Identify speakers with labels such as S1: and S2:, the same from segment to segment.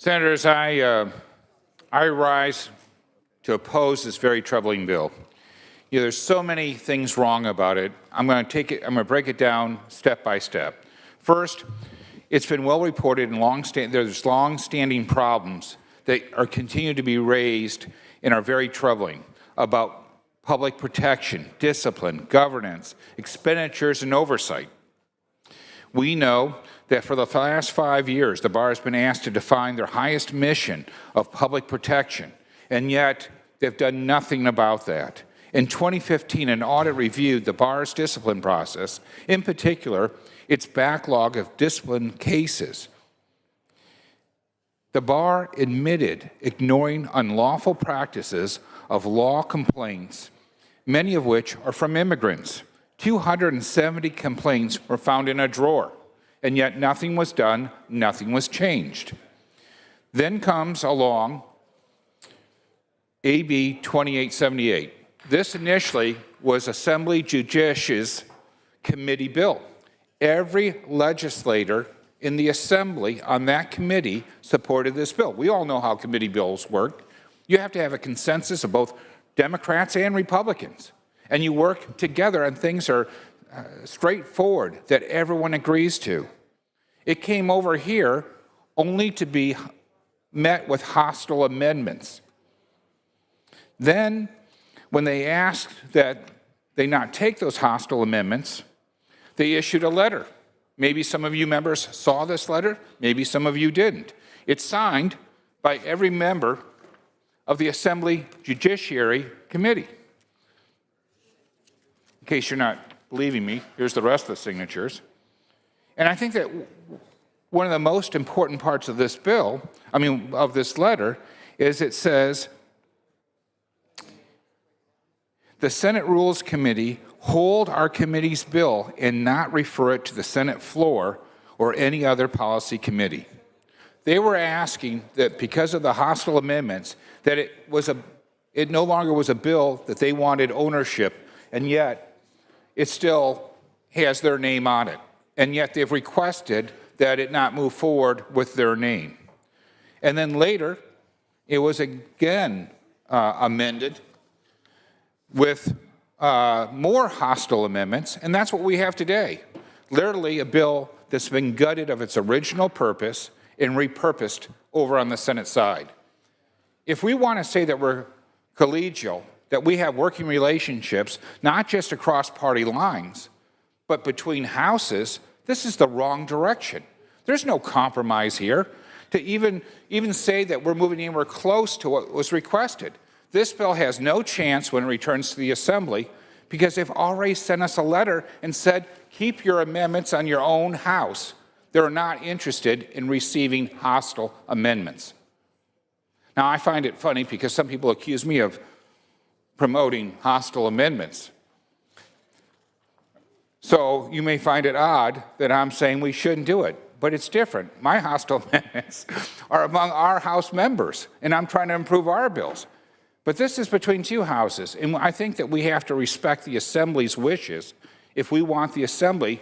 S1: Senators, I rise to oppose this very troubling bill. You know, there's so many things wrong about it. I'm going to break it down step by step. First, it's been well reported and there's long-standing problems that continue to be raised and are very troubling about public protection, discipline, governance, expenditures, and oversight. We know that for the last 5 years, the bar has been asked to define their highest mission of public protection, and yet they've done nothing about that. In 2015, an audit reviewed the bar's discipline process, in particular, its backlog of discipline cases. The bar admitted ignoring unlawful practices of law complaints, many of which are from immigrants. 270 complaints were found in a drawer, and yet nothing was done, nothing was changed. Then comes along AB 2878. This initially was Assembly Judiciary's committee bill. Every legislator in the Assembly on that committee supported this bill. We all know how committee bills work. You have to have a consensus of both Democrats and Republicans, and you work together and things are straightforward that everyone agrees to. It came over here only to be met with hostile amendments. Then, when they asked that they not take those hostile amendments, they issued a letter. Maybe some of you members saw this letter, maybe some of you didn't. It's signed by every member of the Assembly Judiciary Committee. In case you're not believing me, here's the rest of the signatures. And I think that one of the most important parts of this bill, of this letter, is it says, the Senate Rules Committee hold our committee's bill and not refer it to the Senate floor or any other policy committee. They were asking that because of the hostile amendments, that it no longer was a bill that they wanted ownership, and yet it still has their name on it. And yet they've requested that it not move forward with their name. And then later, it was again amended with more hostile amendments, and that's what we have today. Literally a bill that's been gutted of its original purpose and repurposed over on the Senate side. If we want to say that we're collegial, that we have working relationships, not just across party lines, but between houses, this is the wrong direction. There's no compromise here to even say that we're moving anywhere close to what was requested. This bill has no chance when it returns to the Assembly because they've already sent us a letter and said, keep your amendments on your own house. They're not interested in receiving hostile amendments. Now, I find it funny because some people accuse me of promoting hostile amendments. So you may find it odd that I'm saying we shouldn't do it, but it's different. My hostile amendments are among our House members, and I'm trying to improve our bills. But this is between two houses, and I think that we have to respect the Assembly's wishes if we want the Assembly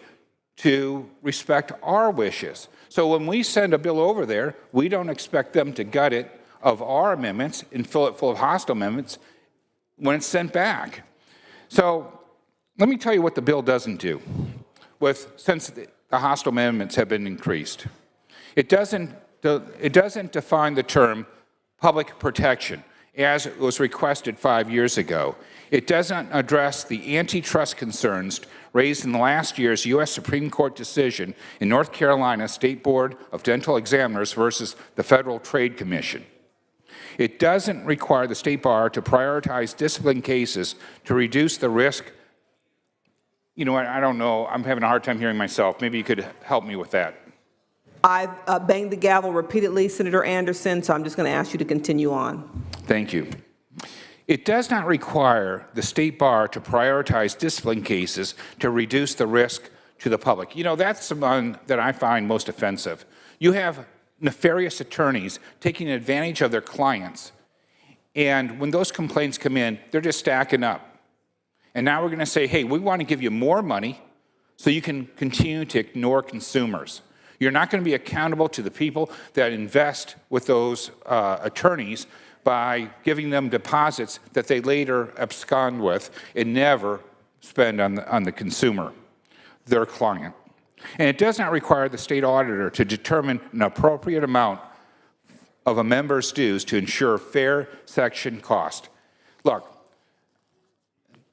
S1: to respect our wishes. So when we send a bill over there, we don't expect them to gut it of our amendments and fill it full of hostile amendments when it's sent back. So let me tell you what the bill doesn't do since the hostile amendments have been increased. It doesn't define the term public protection as it was requested 5 years ago. It doesn't address the antitrust concerns raised in last year's U.S. Supreme Court decision in North Carolina State Board of Dental Examiners versus the Federal Trade Commission. It doesn't require the State Bar to prioritize discipline cases to reduce the risk. You know what, I don't know, I'm having a hard time hearing myself. Maybe you could help me with that.
S2: I've banged the gavel repeatedly, Senator Anderson, so I'm just going to ask you to continue on.
S1: Thank you. It does not require the State Bar to prioritize discipline cases to reduce the risk to the public. You know, that's the one that I find most offensive. You have nefarious attorneys taking advantage of their clients, and when those complaints come in, they're just stacking up. And now we're going to say, hey, we want to give you more money so you can continue to ignore consumers. You're not going to be accountable to the people that invest with those attorneys by giving them deposits that they later abscond with and never spend on the consumer, their client. And it does not require the state auditor to determine an appropriate amount of a member's dues to ensure fair section cost. Look,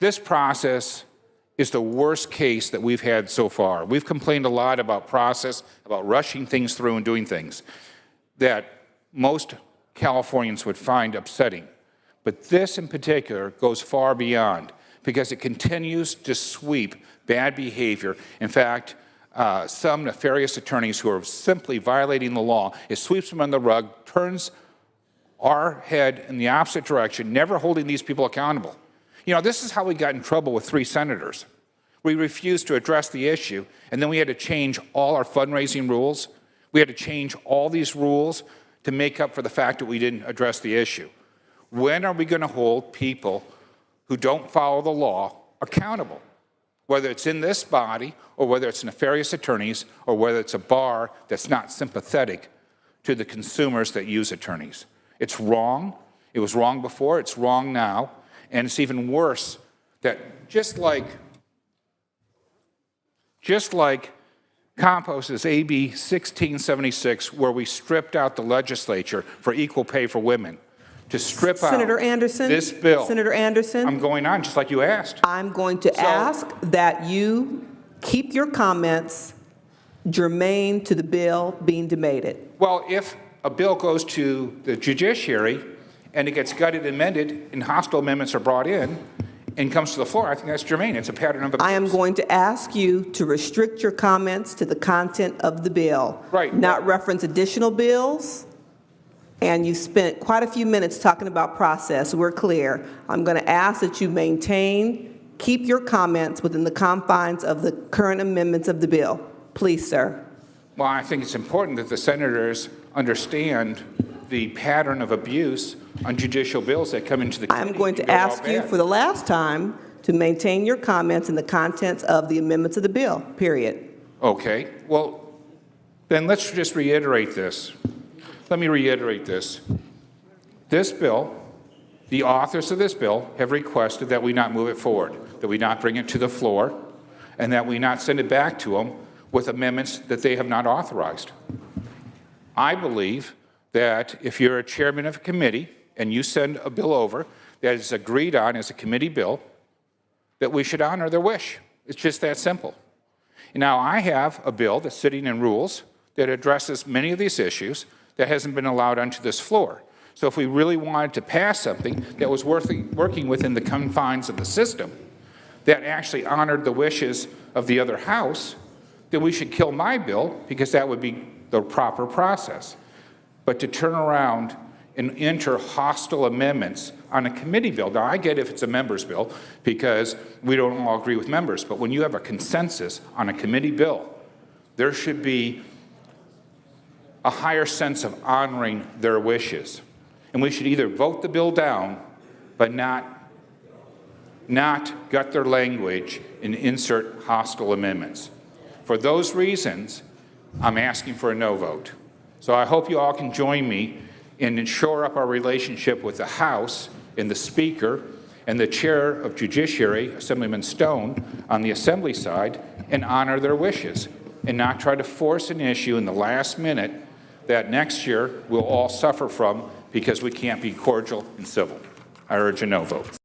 S1: this process is the worst case that we've had so far. We've complained a lot about process, about rushing things through and doing things that most Californians would find upsetting. But this in particular goes far beyond because it continues to sweep bad behavior. In fact, some nefarious attorneys who are simply violating the law, it sweeps them under the rug, turns our head in the opposite direction, never holding these people accountable. You know, this is how we got in trouble with 3 senators. We refused to address the issue, and then we had to change all our fundraising rules. We had to change all these rules to make up for the fact that we didn't address the issue. When are we going to hold people who don't follow the law accountable? Whether it's in this body, or whether it's nefarious attorneys, or whether it's a bar that's not sympathetic to the consumers that use attorneys. It's wrong. It was wrong before. It's wrong now. And it's even worse that just like Compost's AB 1676, where we stripped out the legislature for equal pay for women, to strip
S2: Senator
S1: out
S2: Anderson,
S1: this bill.
S2: Senator Anderson,
S1: I'm going on, just like you asked.
S2: I'm going to ask that you keep your comments germane to the bill being debated.
S1: Well, if a bill goes to the judiciary and it gets gutted and amended and hostile amendments are brought in and comes to the floor, I think that's germane. It's a pattern of abuse.
S2: I am going to ask you to restrict your comments to the content of the bill.
S1: Right.
S2: Not reference additional bills. And you spent quite a few minutes talking about process. We're clear. I'm going to ask that you keep your comments within the confines of the current amendments of the bill. Please, sir.
S1: Well, I think it's important that the senators understand the pattern of abuse on judicial bills that come into the committee.
S2: I'm going to ask you for the last time to maintain your comments in the contents of the amendments of the bill, period.
S1: Okay. Well, then let's just reiterate this. Let me reiterate this. This bill, the authors of this bill have requested that we not move it forward, that we not bring it to the floor, and that we not send it back to them with amendments that they have not authorized. I believe that if you're a chairman of a committee and you send a bill over that is agreed on as a committee bill, that we should honor their wish. It's just that simple. Now, I have a bill that's sitting in rules that addresses many of these issues that hasn't been allowed onto this floor. So if we really wanted to pass something that was working within the confines of the system, that actually honored the wishes of the other house, then we should kill my bill because that would be the proper process. But to turn around and enter hostile amendments on a committee bill, now I get if it's a member's bill because we don't all agree with members, but when you have a consensus on a committee bill, there should be a higher sense of honoring their wishes. And we should either vote the bill down, but not gut their language and insert hostile amendments. For those reasons, I'm asking for a no vote. So I hope you all can join me in shore up our relationship with the House and the Speaker and the Chair of Judiciary, Assemblyman Stone, on the Assembly side, and honor their wishes and not try to force an issue in the last minute that next year we'll all suffer from because we can't be cordial and civil. I urge a no vote.